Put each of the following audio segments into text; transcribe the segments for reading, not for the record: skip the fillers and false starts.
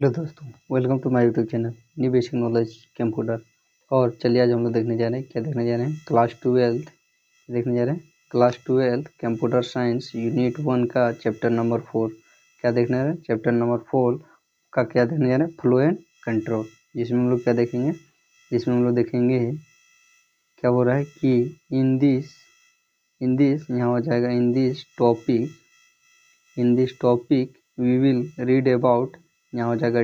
Hello दोस्तों, welcome to my YouTube channel new basic knowledge computer. और चलिए आज हम लोग देखने जा रहे हैं क्लास 12 देखने जा रहे हैं क्लास 12 कंप्यूटर साइंस यूनिट 1 का चैप्टर नंबर 4। क्या देखने जा रहे हैं? चैप्टर नंबर 4 का क्या देखने जा रहे हैं? Flow and control. जिसमें हम लोग क्या देखेंगे? जिसमें हम लोग देखेंगे क्या हो रहा है कि इन दिस यहाँ हो जाएगा in this topic we will read about, यहाँ हो जाएगा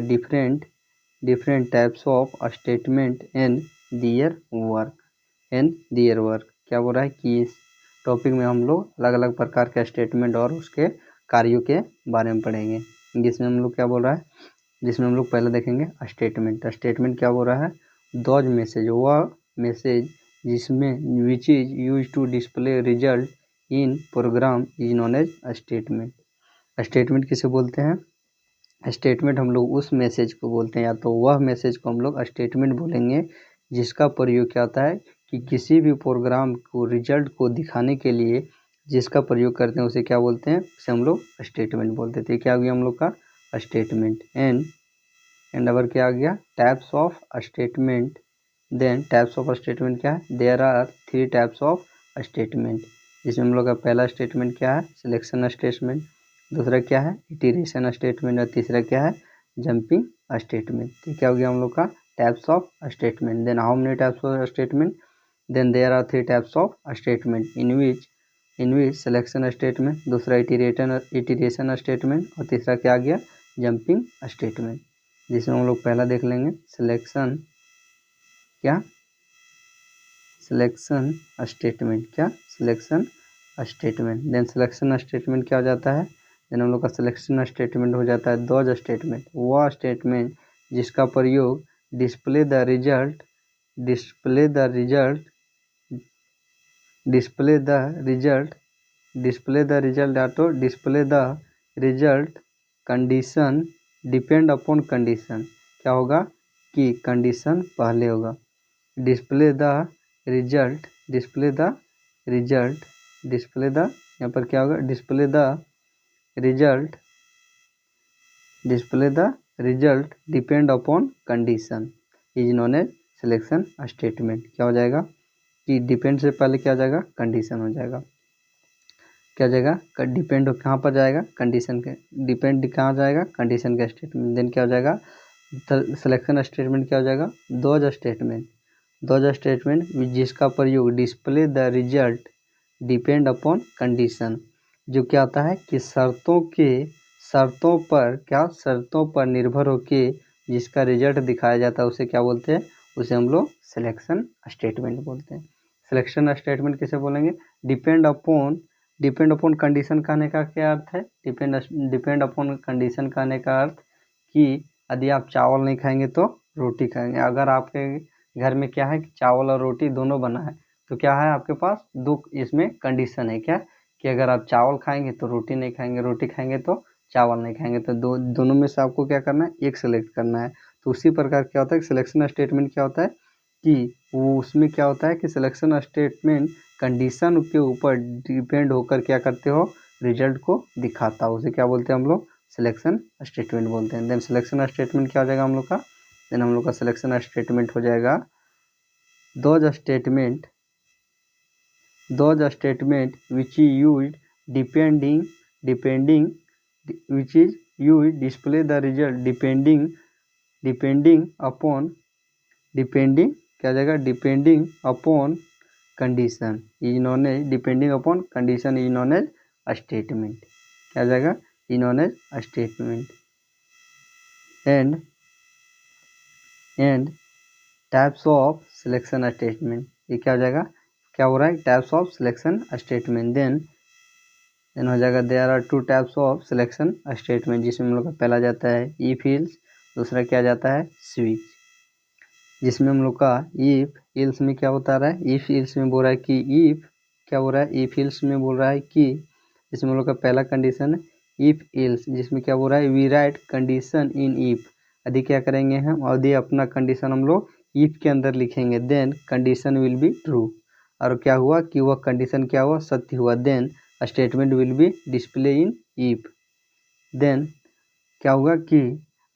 different types of statement and their work. क्या बोल रहा है कि इस टॉपिक में हम लोग अलग अलग प्रकार के स्टेटमेंट और उसके कार्यों के बारे में पढ़ेंगे। जिसमें हम लोग क्या बोल रहा है? जिसमें हम लोग पहले देखेंगे स्टेटमेंट क्या बोल रहा है? दोज मैसेज, वह मैसेज जिसमें which is use to display result in program is known as statement. Statement किसे बोलते हैं? स्टेटमेंट हम लोग उस मैसेज को बोलते हैं, या तो वह मैसेज को हम लोग स्टेटमेंट बोलेंगे जिसका प्रयोग क्या होता है कि किसी भी प्रोग्राम को रिजल्ट को दिखाने के लिए जिसका प्रयोग करते हैं उसे क्या बोलते हैं? उसे हम लोग स्टेटमेंट बोलते थे। क्या आ गया हम लोग का? स्टेटमेंट। एंड अगर क्या आ गया? Types of statement. Then types of statement क्या है? There are 3 types of statement. जिसमें हम लोग का पहला स्टेटमेंट क्या है? Selection statement. दूसरा क्या है? Iteration statement. और तीसरा क्या है? Jumping statement. तो क्या हो गया हम लोग का? Types of statement. Then how many types of statement? Then there are 3 types of statement in which selection statement, दूसरा इटरेशन स्टेटमेंट और तीसरा क्या आ गया? Jumping statement. जिसमें हम लोग पहला देख लेंगे सिलेक्शन स्टेटमेंट। क्या? Selection statement. Then selection statement क्या हो जाता है? देन हम लोग का सिलेक्शन स्टेटमेंट हो जाता है दोज स्टेटमेंट, वह स्टेटमेंट जिसका प्रयोग डिस्प्ले द रिजल्ट या तो display the result condition depend upon condition. क्या होगा कि कंडीशन पहले होगा। डिस्प्ले द रिजल्ट यहाँ पर क्या होगा? Display the result depend upon condition is known as selection statement. क्या हो जाएगा कि डिपेंड से पहले क्या हो जाएगा? कंडीशन हो जाएगा। क्या जाएगा? डिपेंड कहाँ पर जाएगा? कंडीशन के। डिपेंड कहाँ जाएगा? कंडीशन के स्टेटमेंट। देन क्या हो जाएगा? सिलेक्शन स्टेटमेंट क्या हो जाएगा? दोज स्टेटमेंट जिसका प्रयोग display the result depend upon condition, जो क्या होता है कि शर्तों पर निर्भर होके जिसका रिजल्ट दिखाया जाता है उसे क्या बोलते हैं? उसे हम लोग सिलेक्शन स्टेटमेंट बोलते हैं। सिलेक्शन स्टेटमेंट किसे बोलेंगे? डिपेंड अपॉन कंडीशन कहने का क्या अर्थ है? डिपेंड अपॉन कंडीशन कहने का अर्थ कि यदि आप चावल नहीं खाएंगे तो रोटी खाएंगे। अगर आपके घर में क्या है कि चावल और रोटी दोनों बना है, तो क्या है आपके पास? दो इसमें कंडीशन है। क्या? कि अगर आप चावल खाएंगे तो रोटी नहीं खाएंगे, रोटी खाएंगे तो चावल नहीं खाएंगे। तो दोनों में से आपको क्या करना है? एक सेलेक्ट करना है। तो उसी प्रकार क्या होता है कि सिलेक्शन स्टेटमेंट क्या होता है कि वो उसमें क्या होता है कि सिलेक्शन स्टेटमेंट कंडीशन के ऊपर डिपेंड होकर क्या करते हो? रिजल्ट को दिखाता है। उसे क्या बोलते हैं हम लोग? सिलेक्शन स्टेटमेंट बोलते हैं। देन सिलेक्शन स्टेटमेंट क्या हो जाएगा हम लोग का? देन हम लोग का सिलेक्शन स्टेटमेंट हो जाएगा those statement which is used depending which is used display the result depending क्या जाएगा? Depending upon condition is known as statement. क्या जाएगा? Is known as statement. And types of selection statement, ये क्या हो जाएगा? क्या हो रहा है? Types of selection statement. Then हो जाएगा there are 2 types of selection statement. जिसमें हम लोग का पहला जाता है इफ इल्स, दूसरा क्या जाता है? स्विच। जिसमें हम लोग का इफ इल्स में क्या बता रहा है? इफ इल्स में बोल रहा है कि इफ क्या बोल रहा है? इफ इल्स में बोल रहा है कि जिसमें हम लोग का पहला कंडीशन है इफ इल्स, जिसमें क्या बोल रहा है? We write condition in if. यदि क्या करेंगे हम? यदि अपना कंडीशन हम लोग इफ के अंदर लिखेंगे then condition will be true. और क्या हुआ कि वह कंडीशन क्या हुआ? सत्य हुआ। Then statement will be display in if. Then क्या होगा कि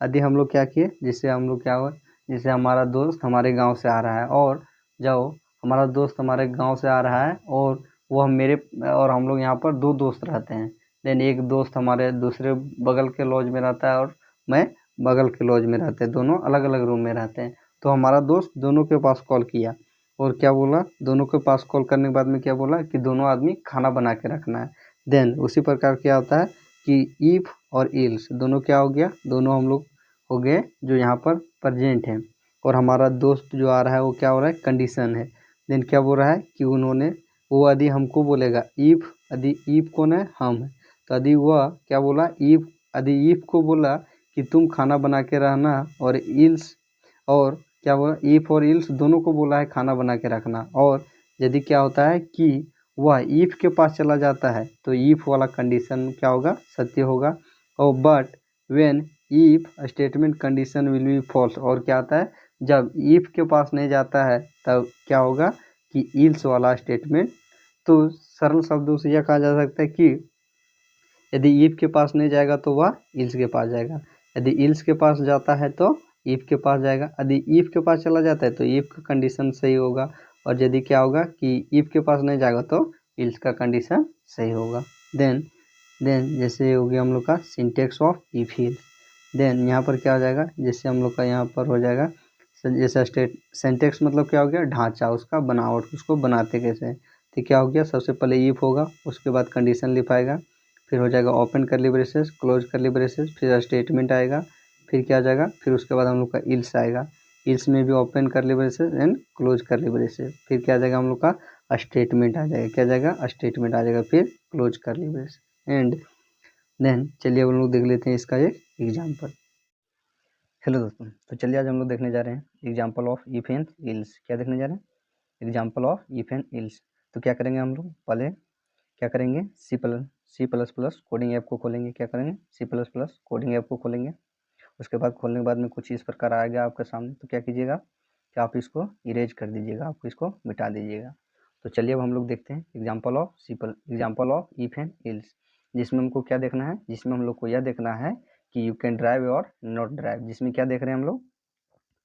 यदि हम लोग क्या किए, जिससे हम लोग क्या हुआ, जैसे हमारा दोस्त हमारे गांव से आ रहा है, और जब हमारा दोस्त हमारे गांव से आ रहा है और वो और हम लोग यहाँ पर दो दोस्त रहते हैं, देन एक दोस्त हमारे दूसरे बगल के लॉज में रहता है और मैं बगल के लॉज में रहते हैं, दोनों अलग अलग रूम में रहते हैं। तो हमारा दोस्त दोनों के पास कॉल किया और क्या बोला, दोनों के पास कॉल करने के बाद में क्या बोला कि दोनों आदमी खाना बना के रखना है। देन उसी प्रकार क्या होता है कि इफ और इल्स दोनों क्या हो गया, दोनों हम लोग हो गए जो यहाँ पर प्रेजेंट है, और हमारा दोस्त जो आ रहा है वो क्या हो रहा है, कंडीशन है। देन क्या बोल रहा है कि उन्होंने, वो यदि हमको बोलेगा इफ, यदि इफ कौन है, हम है, तो यदि वह क्या बोला, इफ, यदि इफ को बोला कि तुम खाना बना के रहना, और इल्स, और क्या बोला, इफ और इल्स दोनों को बोला है खाना बना के रखना, और यदि क्या होता है कि वह इफ के पास चला जाता है तो इफ वाला कंडीशन क्या होगा, सत्य होगा। और but when if statement condition will be false, और क्या आता है, जब इफ के पास नहीं जाता है तब क्या होगा कि इल्स वाला स्टेटमेंट। तो सरल शब्दों से यह कहा जा सकता है कि यदि इफ के पास नहीं जाएगा तो वह इल्स के पास जाएगा, यदि इल्स के पास जाता है तो इफ के पास जाएगा, यदि इफ के पास चला जाता है तो इफ का कंडीशन सही होगा, और यदि क्या होगा कि इफ के पास नहीं जाएगा तो इल्स का कंडीशन सही होगा। देन जैसे हो गया हम लोग का syntax of if else. Then यहाँ पर क्या हो जाएगा, जैसे हम लोग का यहाँ पर हो जाएगा जैसे सिंटेक्स मतलब क्या हो गया, ढांचा, उसका बनावट, उसको बनाते कैसे हैं। तो क्या हो गया, सबसे पहले इफ होगा, उसके बाद कंडीशन लिखाएगा, फिर हो जाएगा open curly braces, close curly braces, फिर स्टेटमेंट आएगा, फिर क्या आ जाएगा, फिर उसके बाद हम लोग का इल्स आएगा, इल्स में भी open curly braces and close curly braces, फिर क्या आ जाएगा हम लोग का स्टेटमेंट आ जाएगा, क्या जाएगा, स्टेटमेंट आ जाएगा, फिर क्लोज करली ब्रेस एंड देन। चलिए हम लोग देख लेते हैं इसका एक एग्जाम्पल। हेलो दोस्तों, तो चलिए आज हम लोग देखने जा रहे हैं example of if and else. क्या देखने जा रहे हैं, example of if and else. तो क्या करेंगे हम लोग, पहले क्या करेंगे, C plus plus coding app को खोलेंगे, क्या करेंगे, C plus plus coding app को खोलेंगे। उसके बाद खोलने के बाद में कुछ इस प्रकार आएगा आपके सामने, तो क्या कीजिएगा कि आप इसको इरेज कर दीजिएगा, आप इसको मिटा दीजिएगा। तो चलिए अब हम लोग देखते हैं example of if and ills, जिसमें हमको क्या देखना है, जिसमें हम लोग को यह देखना है कि यू कैन ड्राइव और नॉट ड्राइव। जिसमें क्या देख रहे हैं हम लोग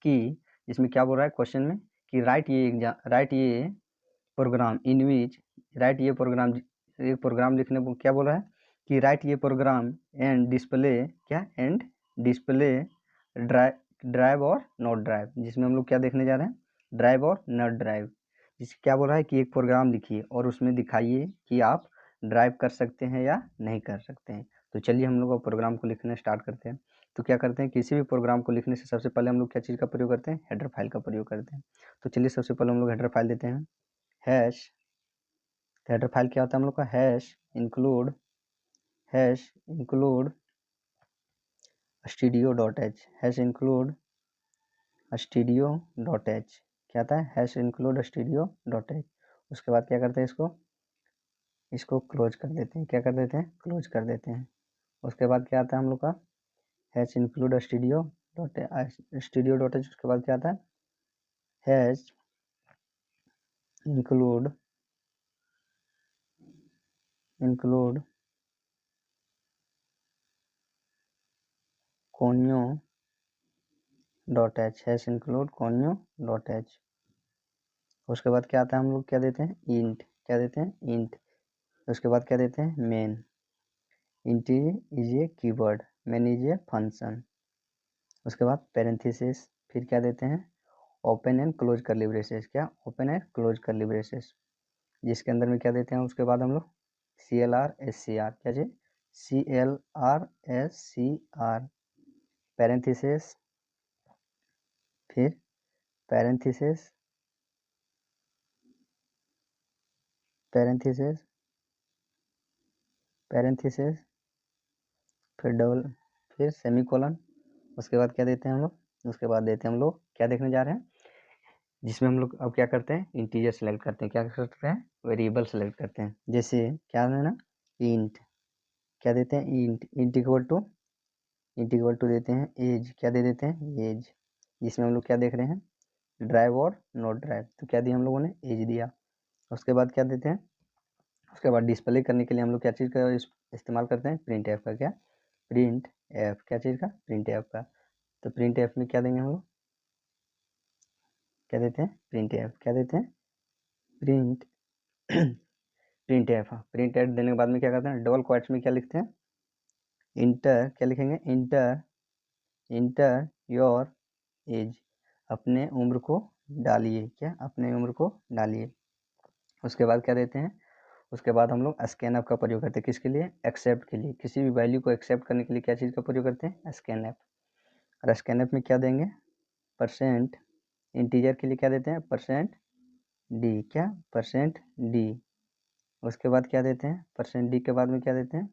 कि इसमें क्या बोल रहा है क्वेश्चन में कि राइट ये प्रोग्राम इन विच, राइट ये प्रोग्राम लिखने को क्या बोल रहा है कि राइट ये प्रोग्राम एंड डिस्प्ले, क्या, एंड डिस्प्ले ड्राइव और नॉट ड्राइव। जिसमें हम लोग क्या देखने जा रहे हैं, ड्राइव और नॉट ड्राइव। जिससे क्या बोल रहा है कि एक प्रोग्राम लिखिए और उसमें दिखाइए कि आप ड्राइव कर सकते हैं या नहीं कर सकते हैं। तो चलिए हम लोग प्रोग्राम को लिखना स्टार्ट करते हैं। तो क्या करते हैं, किसी भी प्रोग्राम को लिखने से सबसे पहले हम लोग क्या चीज़ का प्रयोग करते हैं, हेडर फाइल का प्रयोग करते हैं। तो चलिए सबसे पहले हम लोग हेडर फाइल देते हैं, हैश। हेडर फाइल क्या होता है हम लोग का, hash include studio.h, hash include studio.h, क्या आता है, हैश इंक्लूड studio.h। उसके बाद क्या करते हैं, इसको क्लोज कर देते हैं, क्या कर देते हैं, क्लोज कर देते हैं। उसके बाद क्या आता है हम लोग का, हैश इंक्लूड studio.h। उसके बाद क्या आता है, hash include conio.h, hash include conio.h। उसके बाद क्या आता है, हम लोग क्या देते हैं, इंट, क्या देते हैं, इंट। उसके बाद क्या देते हैं, main. Int is a keyword, main is a function. उसके बाद पैरेंथेसिस, फिर क्या देते हैं, open and close curly braces, क्या, open and close curly braces, जिसके अंदर में क्या देते हैं, उसके बाद हम लोग CLRSCR, क्या जी, CLRSCR, पैरेंथेसिस, फिर पैरेंथेसिस, फिर डबल, फिर सेमीकोलन। उसके बाद क्या देते हैं हम लोग, उसके बाद देते हैं हम लोग, क्या देखने जा रहे हैं, जिसमें हम लोग अब क्या करते हैं, इंटीजर सेलेक्ट करते हैं, क्या करते हैं, वेरिएबल सेलेक्ट करते हैं। जैसे क्या है ना, इंट, क्या देते हैं, इंट इक्वल टू देते हैं एज, क्या दे देते हैं, एज। जिसमें हम लोग क्या देख रहे हैं, ड्राइव और नॉट ड्राइव। तो क्या दिया हम लोगों ने, एज दिया। उसके बाद क्या देते हैं, उसके बाद डिस्प्ले करने के लिए हम लोग क्या चीज़ का इस्तेमाल करते हैं, प्रिंट एफ का, क्या, प्रिंट एफ, क्या चीज़ का, प्रिंट एफ का। तो प्रिंट एफ में क्या देंगे हम लोग, क्या देते हैं, प्रिंट एफ, क्या देते हैं, प्रिंट प्रिंट एफ। हाँ, प्रिंट एफ देने के बाद में क्या करते हैं, डबल क्वाट्स में क्या लिखते हैं, इंटर, क्या लिखेंगे, इंटर, इंटर योर एज, अपने उम्र को डालिए, क्या, अपने उम्र को डालिए। उसके बाद क्या देते हैं, उसके बाद हम लोग स्कैन ऐप का प्रयोग करते हैं, किसके लिए, एक्सेप्ट के लिए, किसी भी वैल्यू को एक्सेप्ट करने के लिए क्या चीज़ का प्रयोग करते हैं, स्कैन ऐप। और स्कैन ऐप में क्या देंगे, परसेंट, इंटीजर के लिए क्या देते हैं, परसेंट डी, क्या, परसेंट डी। उसके बाद क्या देते हैं, परसेंट डी के बाद में क्या देते हैं,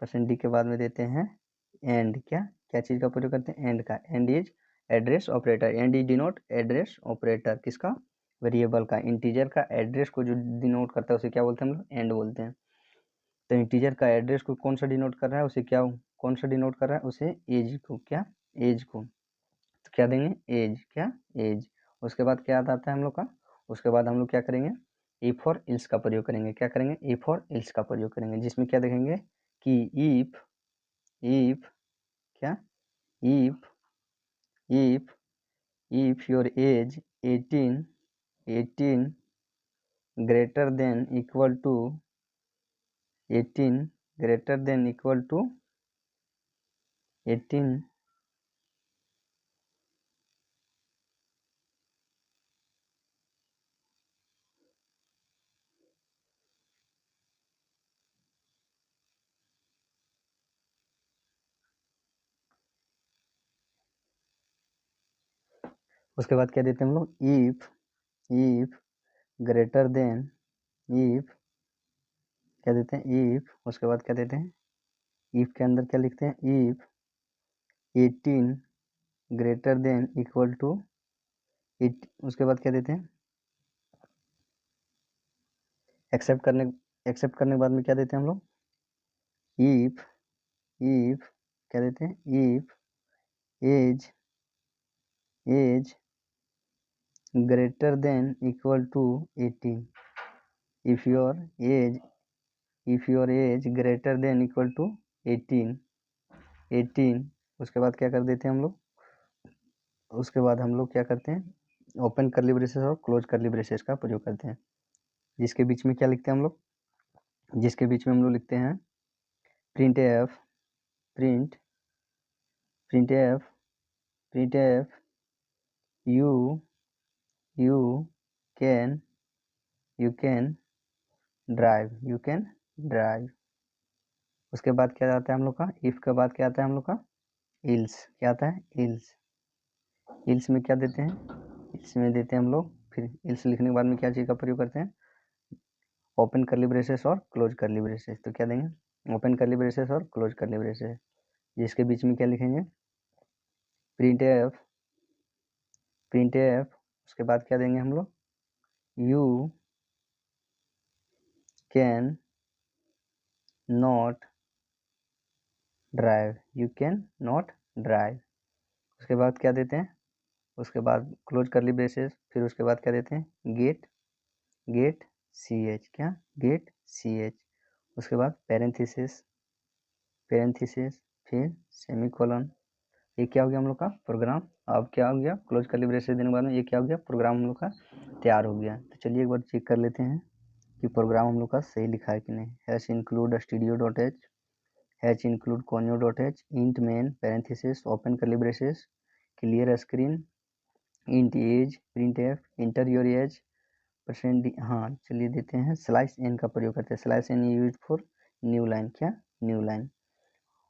परसेंट डी के बाद में देते हैं एंड, क्या, क्या चीज़ का प्रयोग करते हैं, एंड का, and is address operator, and is denote address operator, किसका, वेरिएबल का, इंटीजर का एड्रेस को जो डिनोट करता है उसे क्या बोलते हैं हम लोग, एंड बोलते हैं। तो इंटीजर का एड्रेस को कौन सा डिनोट कर रहा है, उसे क्या, कौन सा डिनोट कर रहा है, उसे एज को, क्या, एज को। तो क्या देंगे, एज, क्या, एज। उसके बाद क्या आता है हम लोग का, उसके बाद हम लोग क्या करेंगे, इफ और इल्स का प्रयोग करेंगे, क्या करेंगे, इफ और इल्स का प्रयोग करेंगे, जिसमें क्या देखेंगे कि इफ, क्या, if your age 18 greater than equal to 18 greater than equal to 18, उसके बाद क्या देते हैं हम लोग, इफ ग्रेटर देन, इफ, क्या देते हैं, इफ, उसके बाद क्या देते हैं, इफ के अंदर क्या लिखते हैं, if 18 greater than equal to 8, उसके बाद क्या देते हैं, एक्सेप्ट करने के बाद में क्या देते हैं हम लोग, इफ, क्या देते हैं, if age greater than equal to 18, if your age greater than equal to 18, उसके बाद क्या कर देते हैं हम लोग, उसके बाद हम लोग क्या करते हैं, ओपन कर्ली ब्रेसेस और क्लोज कर्ली ब्रेसेस का प्रयोग करते हैं, जिसके बीच में क्या लिखते हैं हम लोग, जिसके बीच में हम लोग लिखते हैं print F, print F, you can drive. उसके बाद क्या आता है हम लोग का, इफ के बाद क्या आता है हम लोग का, इल्स, क्या आता है, इल्स में क्या देते हैं, इल्स में देते हैं हम लोग, फिर इल्स लिखने के बाद में क्या चीज़ का प्रयोग करते हैं, ओपन कर्ली ब्रेसेस और क्लोज कर्ली ब्रेसेस। तो क्या देंगे, ओपन कर्ली ब्रेसेस और क्लोज कर्ली ब्रेसेस, जिसके बीच में क्या लिखेंगे, प्रिंट एफ, उसके बाद क्या देंगे हम लोग, यू कैन नॉट ड्राइव। उसके बाद क्या देते हैं, उसके बाद क्लोज करली ब्रेसेस, फिर उसके बाद क्या देते हैं, गेट सी एच, क्या, गेट सी एच। उसके बाद पैरेंथेसिस, फिर सेमीकोलन। ये क्या हो गया हम लोग का प्रोग्राम। अब क्या हो गया, क्लोज करली ब्रेसेस देने के बाद में ये क्या हो गया, प्रोग्राम हम लोग का तैयार हो गया। तो चलिए एक बार चेक कर लेते हैं कि प्रोग्राम हम लोग का सही लिखा है कि नहीं। Hash include studio.h, hash include conio.h, int main parenthesis open curly braces clear screen int age print F enter your age percent D. हाँ चलिए देते हैं स्लाइस एन का प्रयोग करते हैं, slash N use for new line, क्या, new line.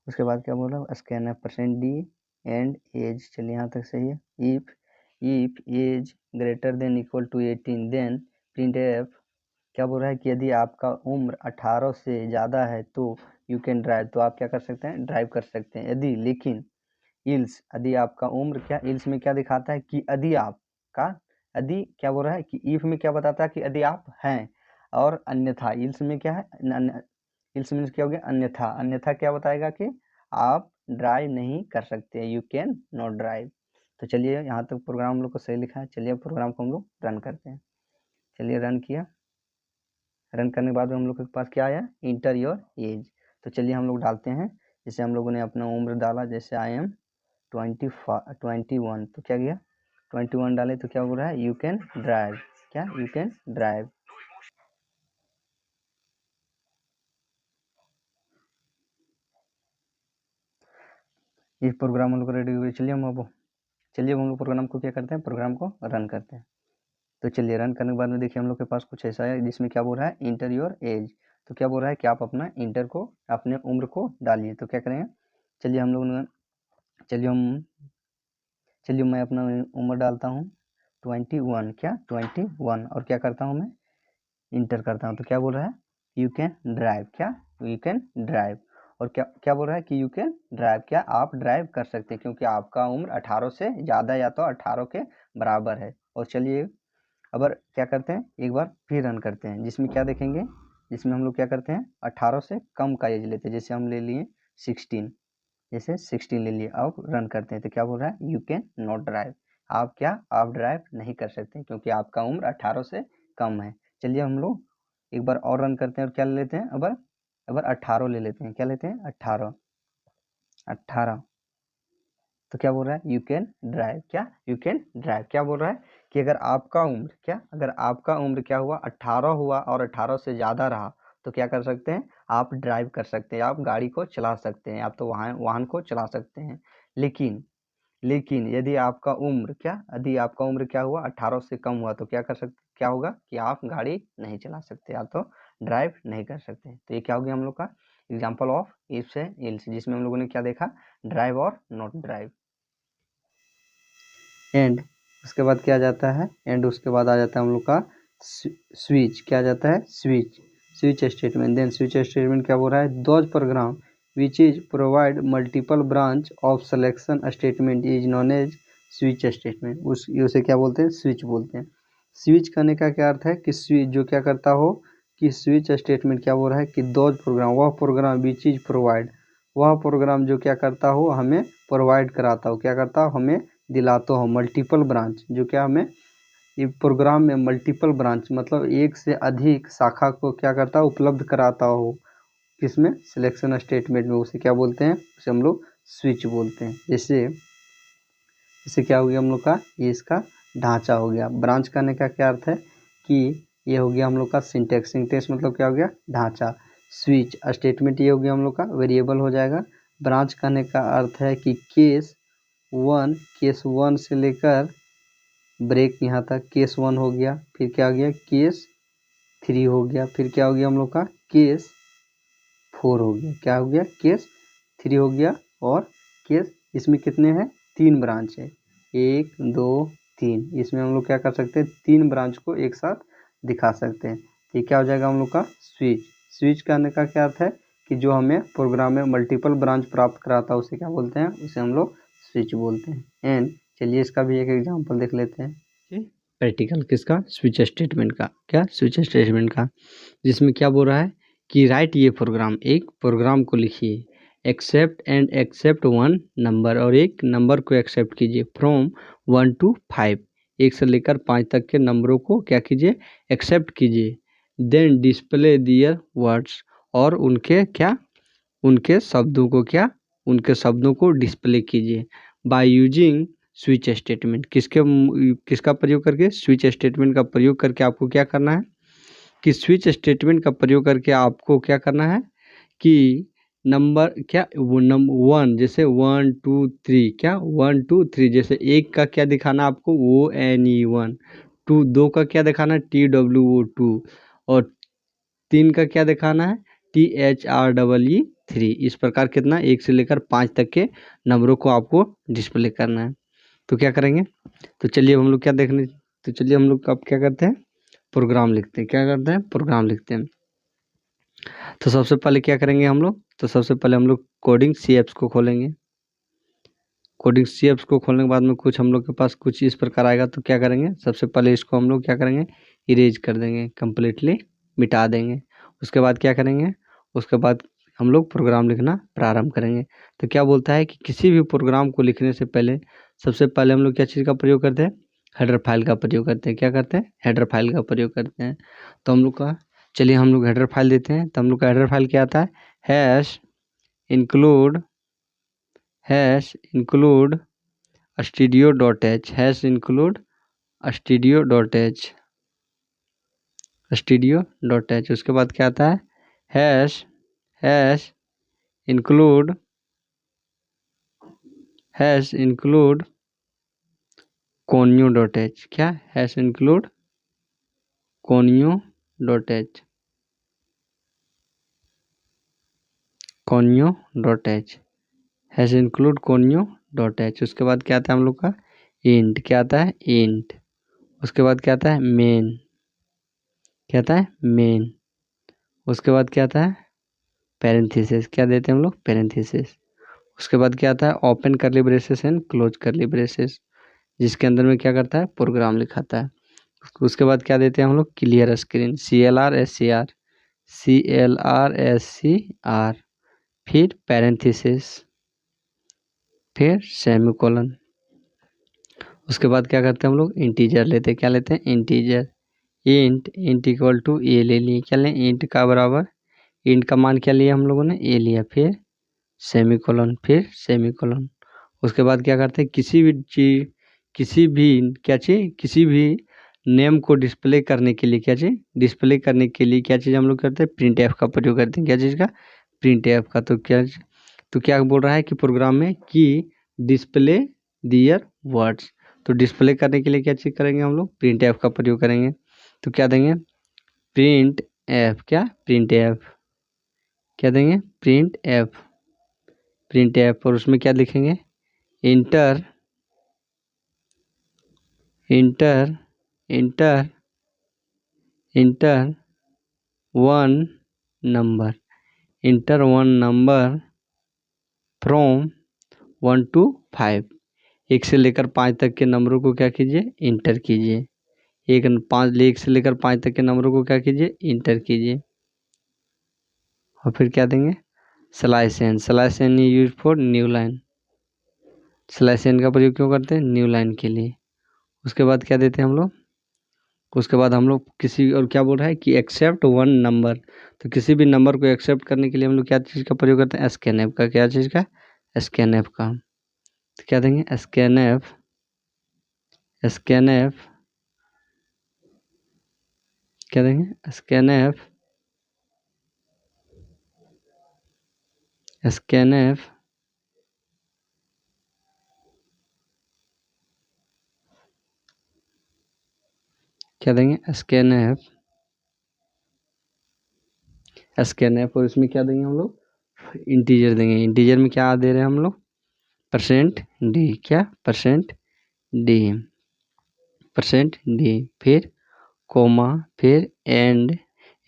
उसके बाद क्या बोल रहा हूँ, स्कैन है परसेंट डी एंड एज, चलिए यहाँ तक सही है। If age greater than equal to 18 then print F, क्या बोल रहा है कि यदि आपका उम्र 18 से ज़्यादा है तो यू कैन ड्राइव, तो आप क्या कर सकते हैं, ड्राइव कर सकते हैं। यदि, लेकिन इल्स, यदि आपका उम्र, क्या, इल्स में क्या दिखाता है कि यदि आपका, यदि क्या बोल रहा है कि इफ में क्या बताता है कि यदि आप हैं, और अन्यथा इल्स में क्या है, इल्स मीन्स क्या हो गया, अन्यथा, अन्यथा क्या बताएगा कि आप ड्राइव नहीं कर सकते, यू कैन नॉट ड्राइव। तो चलिए यहाँ तक प्रोग्राम हम लोग को सही लिखा है। चलिए प्रोग्राम को हम लोग रन करते हैं। चलिए रन किया, रन करने के बाद हम लोग के पास क्या आया, इंटर योर एज। तो चलिए हम लोग डालते हैं, जैसे हम लोगों ने अपना उम्र डाला, जैसे आई एम 21, तो क्या गया 21 डाले तो क्या बोल रहा है यू कैन ड्राइव, क्या यू कैन ड्राइव। ये प्रोग्राम हम लोग रेडी हुए। चलिए हम लोग प्रोग्राम को क्या करते हैं, प्रोग्राम को रन करते हैं। तो चलिए रन करने के बाद में देखिए हम लोग के पास कुछ ऐसा है जिसमें क्या बोल रहा है इंटर योर एज। तो क्या बोल रहा है कि आप अपना इंटर को, अपने उम्र को डालिए। तो क्या करेंगे, चलिए हम लोग चलिए मैं अपना उम्र डालता हूँ 21, क्या 21, और क्या करता हूँ मैं इंटर करता हूँ। तो क्या बोल रहा है यू कैन ड्राइव, क्या यू कैन ड्राइव। और क्या क्या बोल रहा है कि यू कैन ड्राइव, क्या आप ड्राइव कर सकते हैं क्योंकि आपका उम्र 18 से ज़्यादा या तो 18 के बराबर है। और चलिए अब क्या करते हैं, एक बार फिर रन करते हैं, जिसमें क्या देखेंगे, जिसमें हम लोग क्या करते हैं 18 से कम का एज लेते हैं। जैसे हम ले लिए 16, जैसे 16 ले लिए। अब रन करते हैं तो क्या बोल रहा है यू कैन नॉट ड्राइव, आप क्या आप ड्राइव नहीं कर सकते क्योंकि आपका उम्र 18 से कम है। चलिए हम लोग एक बार और रन करते हैं और क्या ले लेते हैं, अब 18 ले लेते हैं। क्या लेते हैं 18, तो क्या बोल रहा है यू कैन ड्राइव, क्या यू कैन ड्राइव। क्या बोल रहा है कि अगर आपका उम्र, क्या अगर आपका उम्र क्या हुआ 18 हुआ और 18 से ज़्यादा रहा तो क्या कर सकते हैं, आप ड्राइव कर सकते हैं, आप गाड़ी को चला सकते हैं, आप तो वाहन को चला सकते हैं। लेकिन यदि आपका उम्र क्या हुआ 18 से कम हुआ तो क्या होगा कि आप गाड़ी नहीं चला सकते, आप तो ड्राइव नहीं कर सकते। तो ये क्या हो गया हम लोग का एग्जाम्पल ऑफ इफ से एल्स, जिसमें हम लोगों ने क्या देखा, ड्राइव और नॉट ड्राइव। एंड उसके बाद क्या जाता है, एंड उसके बाद आ जाता है हम लोग का स्विच। क्या आ जाता है switch statement. Then switch statement क्या बोल रहा है, those program which is provide multiple branch of selection statement is known as switch statement. उसे क्या बोलते हैं, स्विच बोलते हैं। स्विच करने का क्या अर्थ है कि स्विच जो क्या करता हो, कि स्विच स्टेटमेंट क्या बोल रहा है कि दोज प्रोग्राम, वह प्रोग्राम विच इज प्रोवाइड, वह प्रोग्राम जो क्या करता हो हमें प्रोवाइड कराता हो, क्या करता हो हमें दिलाता हो मल्टीपल ब्रांच, जो क्या हमें ये प्रोग्राम में मल्टीपल ब्रांच मतलब एक से अधिक शाखा को क्या करता है उपलब्ध कराता हो, किसमें सिलेक्शन स्टेटमेंट में, उसे क्या बोलते हैं, उसे हम लोग स्विच बोलते हैं। जैसे क्या हो गया हम लोग का, ये इसका ढांचा हो गया। ब्रांच करने का क्या अर्थ है कि ये हो गया हम लोग का सिंटेक्स मतलब क्या हो गया ढांचा। स्विच स्टेटमेंट ये हो गया हम लोग का वेरिएबल हो जाएगा। ब्रांच करने का अर्थ है कि केस वन से लेकर ब्रेक यहाँ तक केस 1 हो गया, फिर क्या हो गया केस 3 हो गया, फिर क्या हो गया हम लोग का केस 4 हो गया, क्या हो गया केस 3 हो गया। और केस इसमें कितने हैं, 3 ब्रांच है, 1 2 3, इसमें हम लोग क्या कर सकते हैं 3 ब्रांच को एक साथ दिखा सकते हैं। ये क्या हो जाएगा हम लोग का स्विच करने का क्या अर्थ है कि जो हमें प्रोग्राम में मल्टीपल ब्रांच प्राप्त कराता है उसे क्या बोलते हैं, उसे हम लोग स्विच बोलते हैं। एंड चलिए इसका भी एक एग्जांपल देख लेते हैं प्रैक्टिकल किसका, स्विच स्टेटमेंट का। क्या स्विच स्टेटमेंट का, जिसमें क्या बोल रहा है कि राइट ये प्रोग्राम, एक प्रोग्राम को लिखिए एक्सेप्ट वन नंबर, और एक नंबर को एक्सेप्ट कीजिए फ्रॉम 1 to 5, 1 से लेकर 5 तक के नंबरों को क्या कीजिए एक्सेप्ट कीजिए। देन डिस्प्ले दियर वर्ड्स, और उनके शब्दों को डिस्प्ले कीजिए बाय यूजिंग स्विच स्टेटमेंट। किसका प्रयोग करके, स्विच स्टेटमेंट का प्रयोग करके आपको क्या करना है कि स्विच स्टेटमेंट का प्रयोग करके आपको क्या करना है कि नंबर क्या वो नंबर 1 जैसे 1 2 3, क्या 1 2 3 जैसे 1 का क्या दिखाना आपको ONE 1, 2 का क्या दिखाना है TWO 2, और 3 का क्या दिखाना है THREE 3। इस प्रकार कितना 1 से लेकर 5 तक के नंबरों को आपको डिस्प्ले करना है। तो क्या करेंगे, तो चलिए हम लोग चलिए हम लोग अब क्या करते हैं प्रोग्राम लिखते हैं। क्या करते हैं प्रोग्राम लिखते हैं। तो सबसे पहले क्या करेंगे हम लोग, तो सबसे पहले हम लोग कोडिंग CFs को खोलेंगे। कोडिंग CFs को खोलने के बाद में कुछ हम लोग के पास कुछ इस प्रकार आएगा। तो क्या करेंगे, सबसे पहले इसको हम लोग क्या करेंगे इरेज कर देंगे, कम्प्लीटली मिटा देंगे। उसके बाद क्या करेंगे, उसके बाद हम लोग प्रोग्राम लिखना प्रारंभ करेंगे। तो क्या बोलता है कि किसी भी प्रोग्राम को लिखने से पहले सबसे पहले हम लोग क्या चीज़ का प्रयोग करते हैं, हेडर फाइल का प्रयोग करते हैं। क्या करते हैं, हेडर फाइल का प्रयोग करते हैं। तो हम लोग का चलिए हम लोग हेडर फाइल देते हैं। तो हम लोग का हेडर फाइल क्या आता है, hash include hash include studio dot h, hash include studio dot h, studio dot h. उसके बाद क्या आता है, hash hash include conio dot h, क्या hash include conio dot h, conio dot h, hash include conio dot h. उसके बाद क्या आता है हम लोग का, इंट, क्या आता है इंट। उसके बाद क्या आता है मेन, क्या आता है मेन। उसके बाद क्या आता है पैरेंथेसिस, क्या देते हैं हम लोग पैरेंथेसिस। उसके बाद क्या आता है open curly braces and close curly braces, जिसके अंदर में क्या करता है प्रोग्राम लिखाता है। उसके बाद क्या देते हैं हम लोग क्लियर स्क्रीन, CLR SCR, फिर पैरेंथेसिस, फिर सेमीकोलन। उसके बाद क्या करते हैं हम लोग इंटीजर लेते हैं, क्या लेते हैं इंटीजर, इंट इक्वल टू ए ले लिए, क्या लें इंट का बराबर, इंट का मान क्या लिया हम लोगों ने ए लिया, फिर सेमीकोलन, फिर सेमीकोलन। उसके बाद क्या करते हैं किसी भी चीज, किसी भी क्या चीज, किसी भी नेम को डिस्प्ले करने के लिए, क्या चीज डिस्प्ले करने के लिए क्या चीज़ हम लोग करते हैं प्रिंट एफ का प्रयोग करते हैं, क्या चीज़ का प्रिंट एफ का। तो क्या बोल रहा है कि प्रोग्राम में कि डिस्प्ले दियर वर्ड्स, तो डिस्प्ले करने के लिए क्या चीज़ करेंगे हम लोग प्रिंट एफ का प्रयोग करेंगे। तो क्या देंगे प्रिंट एफ, क्या प्रिंट एफ, क्या देंगे प्रिंट एफ, प्रिंट एफ। और उसमें क्या लिखेंगे inter inter inter inter one number, inter one number from 1 to 5, 1 से लेकर 5 तक के नंबरों को क्या कीजिए इंटर कीजिए, 1 से लेकर 5 तक के नंबरों को क्या कीजिए इंटर कीजिए। और फिर क्या देंगे slash N use for new line, slash N का प्रयोग क्यों करते हैं न्यू लाइन के लिए। उसके बाद क्या देते हैं हम लोग, उसके बाद हम लोग किसी और क्या बोल रहा है कि एक्सेप्ट वन नंबर, तो किसी भी नंबर को एक्सेप्ट करने के लिए हम लोग क्या चीज़ का प्रयोग करते हैं स्कैनएफ का, क्या चीज़ का स्कैनएफ का। तो क्या देंगे स्कैनएफ स्कैनएफ, क्या देंगे स्कैनएफ स्कैनएफ, क्या देंगे स्कैनएफ स्कैनएफ। और इसमें क्या देंगे हम लोग इंटीजर देंगे, इंटीजर में क्या दे रहे हैं हम लोग %d, क्या %d, फिर कोमा, फिर and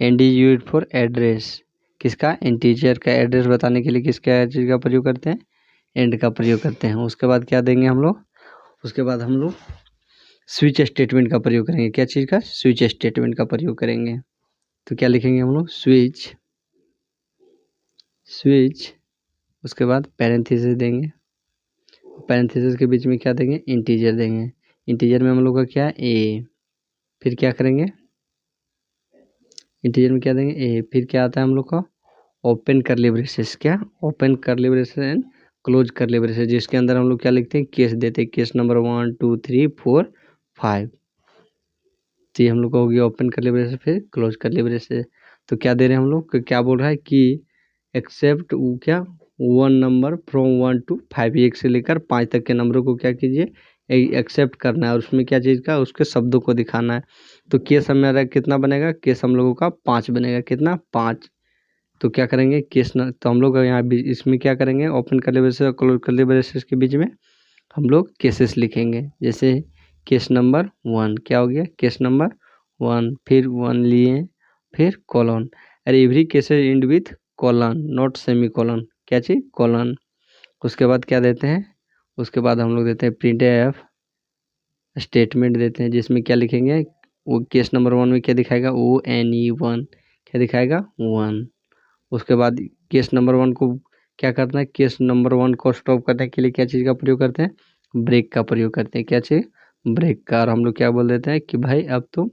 is use for address, किसका इंटीजर का एड्रेस बताने के लिए किसका चीज़ का प्रयोग करते हैं एंड का प्रयोग करते हैं। उसके बाद क्या देंगे हम लोग, उसके बाद हम लोग स्विच स्टेटमेंट का प्रयोग करेंगे, क्या चीज़ का स्विच स्टेटमेंट का प्रयोग करेंगे। तो क्या लिखेंगे हम लोग स्विच, उसके बाद पैरेंथेसिस देंगे, पैरेंथेसिस के बीच में क्या देंगे इंटीजर देंगे, इंटीजर में हम लोग का क्या ए, फिर क्या करेंगे इंटीजर में क्या देंगे ए, फिर क्या आता है हम लोग का ओपन करली ब्रेसेस, क्या open curly braces and close curly braces, जिसके अंदर हम लोग क्या लिखते हैं केस देते हैं, केस नंबर 1 2 3 4 5। तो ये हम लोग का हो गया ओपन करली ब्रेसेस फिर क्लोज करली ब्रेसेस। तो क्या दे रहे हैं हम लोग, क्या बोल रहा है कि एक्सेप्ट क्या वन नंबर फ्रॉम 1 to 5, 1 से लेकर 5 तक के नंबरों को क्या कीजिए एक्सेप्ट करना है, और उसमें क्या चीज़ का उसके शब्दों को दिखाना है। तो केस हमारा कितना बनेगा, केस हम लोगों का 5 बनेगा, कितना 5। तो क्या करेंगे तो हम लोग यहाँ इसमें क्या करेंगे ओपन करली ब्रेसेस और क्लोज करली ब्रेसेस के बीच में हम लोग केसेस लिखेंगे। जैसे केस नंबर 1 क्या हो गया केस नंबर 1, फिर 1 लिए, फिर कॉलन, अरे every cases and with colon not semi colon, क्या चीज कॉलन। उसके बाद क्या देते हैं, उसके बाद हम लोग देते हैं प्रिंट एफ स्टेटमेंट देते हैं, जिसमें क्या लिखेंगे वो केस नंबर 1 में क्या दिखाएगा ONE1, क्या दिखाएगा 1। उसके बाद केस नंबर 1 को क्या करना है, केस नंबर 1 को स्टॉप करने के लिए क्या चीज़ का प्रयोग करते हैं ब्रेक का प्रयोग करते हैं, क्या चीज़ ब्रेक का। और हम लोग क्या बोल देते हैं कि भाई अब तुम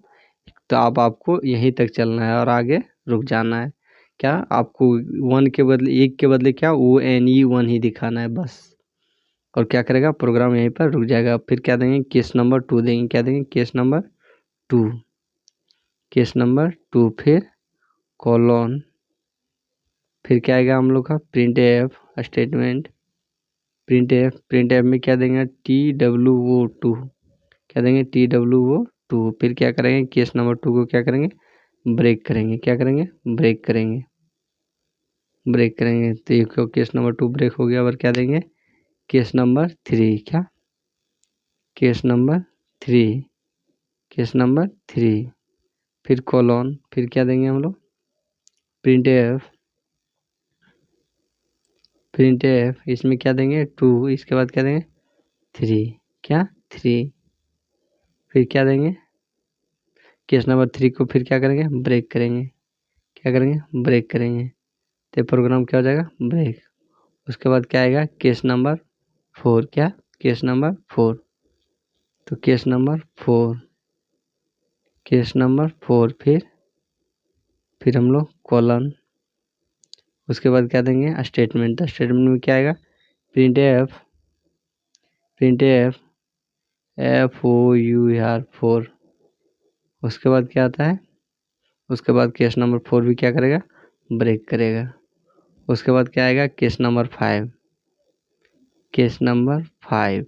तो आपको यहीं तक चलना है और आगे रुक जाना है, क्या आपको 1 के बदले 1 के बदले क्या ONE1 ही दिखाना है बस। और क्या करेगा, प्रोग्राम यहीं पर रुक जाएगा। फिर क्या देंगे, केस नंबर 2 देंगे। क्या देंगे, केस नंबर 2, केस नंबर 2, फिर कॉलन, फिर क्या आएगा हम लोग का, print F statement, print F में क्या देंगे, TWO2, क्या देंगे, TWO2। फिर क्या करेंगे, केस नंबर 2 को क्या करेंगे, ब्रेक करेंगे। क्या करेंगे, ब्रेक करेंगे, ब्रेक करेंगे। तो एक केस नंबर 2 ब्रेक हो गया। और क्या देंगे, केस नंबर 3, क्या, केस नंबर 3, केस नंबर 3, फिर कॉलन, फिर क्या देंगे हम लोग, प्रिंट एफ, इसमें क्या देंगे 2, इसके बाद क्या देंगे 3, क्या 3, फिर क्या देंगे, केस नंबर 3 को फिर क्या करेंगे, ब्रेक करेंगे। क्या करेंगे, ब्रेक करेंगे। तो प्रोग्राम क्या हो जाएगा, ब्रेक। उसके बाद क्या आएगा, केस नंबर 4, क्या, केस नंबर 4। तो केस नंबर 4, केस नंबर 4, फिर हम लोग कॉलन, उसके बाद क्या देंगे, स्टेटमेंट। स्टेटमेंट में क्या आएगा, प्रिंट एफ, FOUR 4। उसके बाद क्या आता है, उसके बाद केस नंबर 4 भी क्या करेगा, ब्रेक करेगा। उसके बाद क्या आएगा, case number 5, case number 5,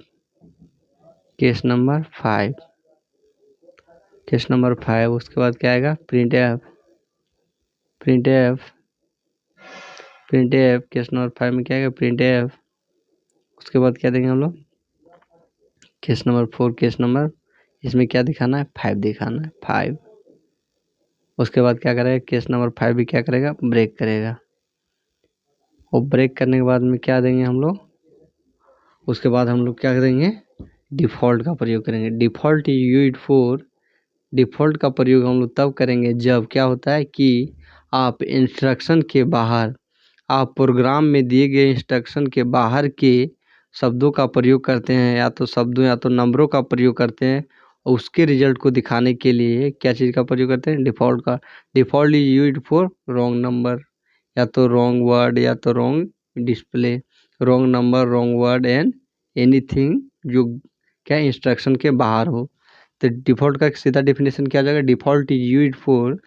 case number 5, case number 5। उसके बाद क्या आएगा, प्रिंट एफ, केस नंबर 5 में क्या आएगा, प्रिंट एफ। उसके बाद क्या देंगे हम लोग, केस नंबर 4, केस नंबर, इसमें क्या दिखाना है, 5 दिखाना है, 5। उसके बाद क्या करेगा, केस नंबर 5 भी क्या करेगा, ब्रेक करेगा। और ब्रेक करने के बाद में क्या देंगे हम लोग, उसके बाद हम लोग क्या करेंगे, डिफ़ॉल्ट का प्रयोग करेंगे। डिफ़ॉल्ट UID4, डिफ़ॉल्ट का प्रयोग हम लोग तब करेंगे जब क्या होता है कि आप इंस्ट्रक्शन के बाहर, आप प्रोग्राम में दिए गए इंस्ट्रक्शन के बाहर के शब्दों का प्रयोग करते हैं, या तो शब्दों या तो नंबरों का प्रयोग करते हैं, और उसके रिजल्ट को दिखाने के लिए क्या चीज़ का प्रयोग करते हैं, डिफ़ॉल्ट का। Default is used for wrong number, या तो रॉन्ग वर्ड, या तो wrong display, wrong number, wrong word and anything जो क्या इंस्ट्रक्शन के बाहर हो। तो डिफ़ॉल्ट का सीधा डेफिनेशन क्या हो जाएगा, डिफ़ॉल्ट इज यूज्ड फॉर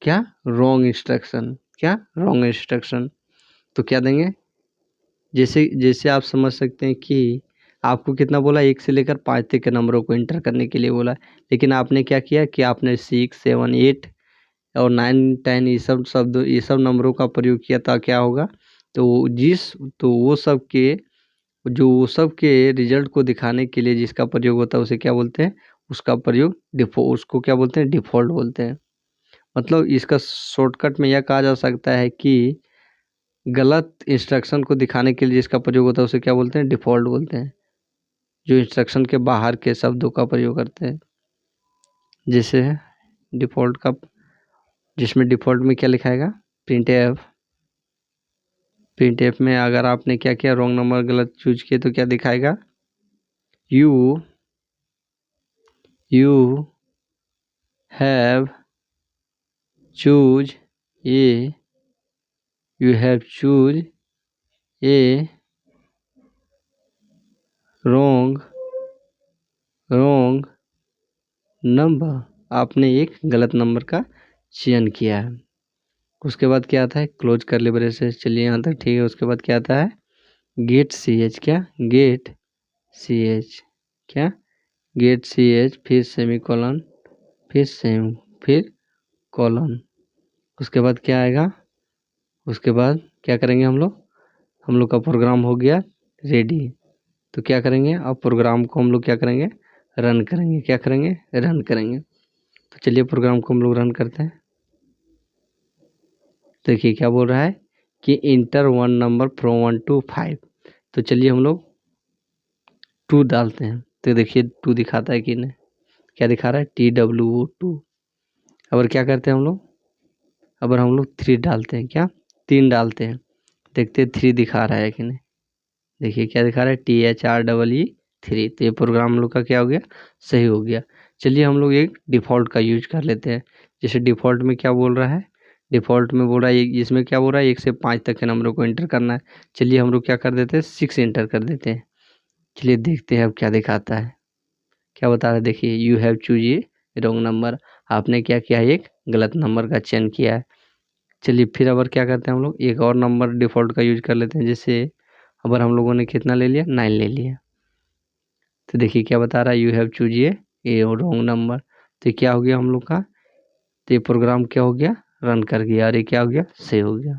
क्या, रॉन्ग इंस्ट्रक्शन, क्या, रॉन्ग इंस्ट्रक्शन। तो क्या देंगे, जैसे जैसे आप समझ सकते हैं कि आपको कितना बोला, 1 से लेकर 5 तक के नंबरों को एंटर करने के लिए बोला, लेकिन आपने क्या किया कि आपने 6, 7, 8 और 9, 10 ये सब नंबरों का प्रयोग किया था। क्या होगा, तो वो सब के रिजल्ट को दिखाने के लिए जिसका प्रयोग होता है उसे क्या बोलते हैं, उसको क्या बोलते हैं, डिफ़ॉल्ट बोलते हैं। मतलब इसका शॉर्टकट में यह कहा जा सकता है कि गलत इंस्ट्रक्शन को दिखाने के लिए जिसका प्रयोग होता है उसे क्या बोलते हैं, डिफ़ॉल्ट बोलते हैं। जो इंस्ट्रक्शन के बाहर के शब्दों का प्रयोग करते हैं, जैसे डिफ़ॉल्ट का, जिसमें डिफ़ॉल्ट में क्या लिखाएगा, प्रिंट एफ में अगर आपने क्या किया, रॉन्ग नंबर गलत चूज किए तो क्या दिखाएगा, you have choose a wrong number, आपने एक गलत नंबर का चयन किया है। उसके बाद क्या आता है, क्लोज कर ले ब्रेसेस। चलिए यहाँ तक ठीक है। उसके बाद क्या आता है, गेट सी एच, क्या, गेट सी एच, क्या, गेट सी एच, फिर सेमी कॉलन, फिर कॉलन। उसके बाद क्या आएगा, उसके बाद क्या करेंगे हम लोग का प्रोग्राम हो गया रेडी। तो क्या करेंगे, अब प्रोग्राम को हम लोग क्या करेंगे, रन करेंगे। क्या करेंगे, रन करेंगे। तो चलिए प्रोग्राम को हम लोग रन करते हैं। देखिए क्या बोल रहा है कि इंटर 1 नंबर फ्रॉम 1 to 5। तो चलिए हम लोग 2 डालते हैं। तो देखिए 2 दिखाता है कि नहीं, क्या दिखा रहा है, TWO2। अब क्या करते हैं हम लोग, अब हम लोग 3 डालते हैं, क्या, 3 डालते हैं, देखते हैं 3 दिखा रहा है कि नहीं। देखिए क्या दिखा रहा है, THREE 3। तो ये प्रोग्राम हम लोग का क्या हो गया, सही हो गया। चलिए हम लोग एक डिफ़ॉल्ट का यूज कर लेते हैं। जैसे डिफ़ॉल्ट में क्या बोल रहा है, डिफ़ॉल्ट में बोल रहा है इसमें क्या बोल रहा है, 1 से 5 तक के नंबरों को एंटर करना है। चलिए हम लोग क्या कर देते हैं, 6 एंटर कर देते हैं। चलिए देखते हैं अब क्या दिखाता है, क्या बता रहा है। देखिए, you have choose a wrong number, आपने क्या किया, एक गलत नंबर का चयन किया है। चलिए फिर अबर क्या करते हैं हम लोग, एक और नंबर डिफ़ॉल्ट का यूज कर लेते हैं। जैसे अबर हम लोगों ने कितना ले लिया, 9 ले लिया। तो देखिए क्या बता रहा है, you have choose a wrong number. तो ये क्या हो गया हम लोग का, तो ये प्रोग्राम क्या हो गया, रन कर गया और ये क्या हो गया, सेव हो गया।